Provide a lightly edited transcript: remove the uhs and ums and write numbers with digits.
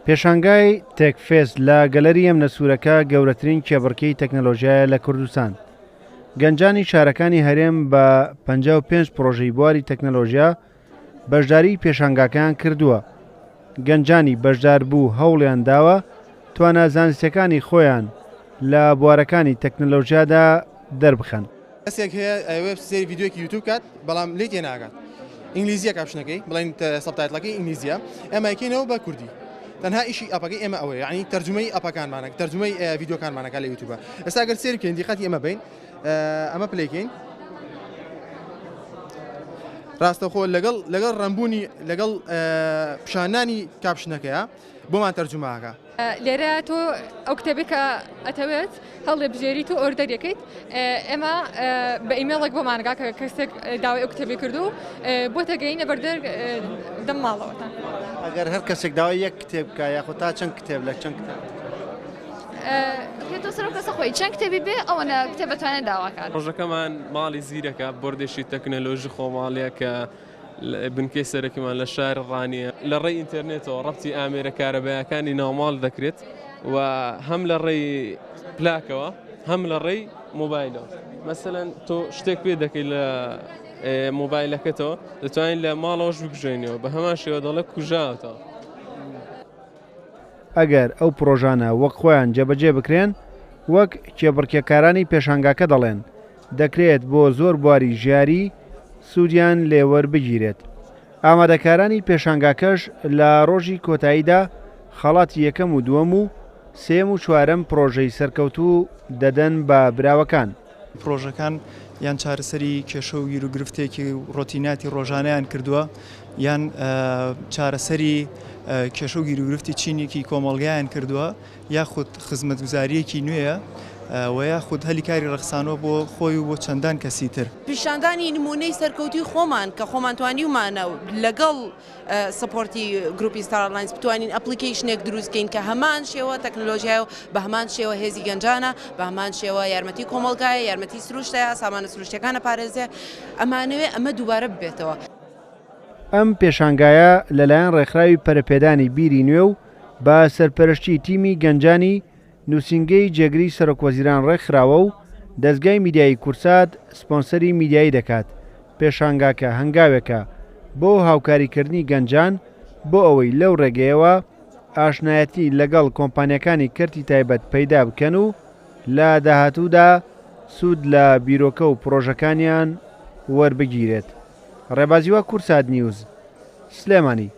پێشانگای تێکفێست لە گەلەری ئەم نەسوورەکە گەورەترین کێبڕکەی تەکنەلۆژیایە لە کوردستان. گەنجانی شارەکانی هەرێم بە 55 پرۆژەی بواری تەکنەلۆژیا بەشداری پێشانگاکەیان کردووە. گەنجانی بەشدار بوو هەوڵیان داوە توانە زانستیەکانی خۆیان لە بوارەکانی تەکنەلۆژیادا دەربخەن. کەسێک هەیە ئەوێ سێری ڤیدیۆکی یوتیوب کات بەڵام لێ تێناگات. ئینگلیزیە کاپشنەکەی بڵێن سەبتایتڵەکەی ئینگلیزیە ئێمە یەکەینەوە بە کوردی. تەنها ئیشی ئەپەکەی ئێمە ئەوەیە، یعنی تەرجمەی ئەپەکانمانە، تەرجمەی ڤیدیۆکانمانەکە لە یوتیوبە. ئێستا ئەگەر سێری بکەین دیقەتی ئێمە بین ئەمە پلەیکەین. ڕاستەخۆ لەگەڵ ڕەمبوونی لەگەڵ پیشانانی کاپشنەکەیە بۆمان تەرجمەکە. لێرە تۆ ئەو کتێبێکە ئەتەوێت هەڵێ بژێریت و ئۆردەریەکەیت ئێمە بە ئیمێڵێک بۆمانگا کە کەسێک داوای ئەو کتێبی کردو بۆ تەگەینە بەردەر دەم ماڵەوەتە. ئەگەر هەر کەسێک داوای یەک کتێب بکە یاخۆ تا چەند کتێب لە چەند کتێب تۆ سەر کەسە خۆی چەند کتێبی بێ ئەوەنە کتێب بتوانێت داواکات. ڕۆژەکەمان ماڵی زیرەکە بردێشی تەکنەلۆژی خۆماڵیە کە بنکەی سەرەکیمان لە شار ڕانیە لە ڕێی ئینتەرنێتەوە ڕەبتی ئامێرە کارەبایەکانی ناوماڵ دەکرێت و هەم لە ڕێی پلاکەوە هەم لە ڕێی مۆبایلەوە. مەسەلەن تۆ شتێک پێ دەکەی لە مۆبایلەکەتەوە دەتوانین لە ماڵەوەش بکوژێنەوە بە هەمان شێوە دەڵێ کوژاوەتەوە. ئەگەر ئەو پرۆژانە وەک خۆیان جێبەجێ بکرێن وەک کێبڕکێکارانی پێشانگاکە دەڵێن دەکرێت بۆ زۆر بواری ژیاری سوودیان لێوەربگیرێت. ئامادەکارانی پێشانگاکەش لە ڕۆژی کۆتاییدا خەڵاتی یەکەم و دووەم و سێم و چوارەم پرۆژەی سەرکەوتوو دەدەن بە براوەکان. پرۆژەکان یان چارەسەری کێشە و گیر و گرفتێکی ڕۆتیناتی ڕۆژانەیان کردووە یان چارەسەری کێشە و گیر و گرفتی چینێکی کۆمەڵگایان کردووە یاخود خزمەتگوزاریەکی نوێیە و یاخود هەلی کاری ڕەخسانەوە بۆ خۆی و بۆ چەندان کەسی تر. پیشاندانی نمونەی سەرکەوتی خۆمان کە خۆمان توانیومانە و لەگەڵ سپۆرتی گروپی ستارلاینز بتوانین ئەپلیکیشنێک دروستکەین کە هەمان شێوە تەکنۆلۆژیایە و بە هەمان شێوە هێزی گەنجانە بە هەمان شێوە یارمەتی کۆمەڵگایە یارمەتی سروشتەیە سامانە سروشتەکانە پارێزێ ئەمانەوێ ئەمە دووبارە ببێتەوە. ئەم پێشانگایە لەلایەن ڕێکخراوی پەرەپێدانی بیری نوێ و بە سەرپەرشتی تیمی گەنجانی نووسینگەی جێگری سەرۆکوەزیران ڕێکخراوە و دەستگای میدیایی کورسات سپۆنسەری میدیایی دەکات. پێشانگاکە هەنگاوێکە بۆ هاوکاریکردنی گەنجان بۆ ئەوەی لەو ڕێگەیەوە ئاشنایەتی لەگەڵ کۆمپانیەکانی کەرتی تایبەت پەیدا بکەن و لە داهاتوودا سوود لە بیرۆکە و پرۆژەکانیان وەربگیرێت. ڕێبازیوە کورسات نیوز سلێمانی.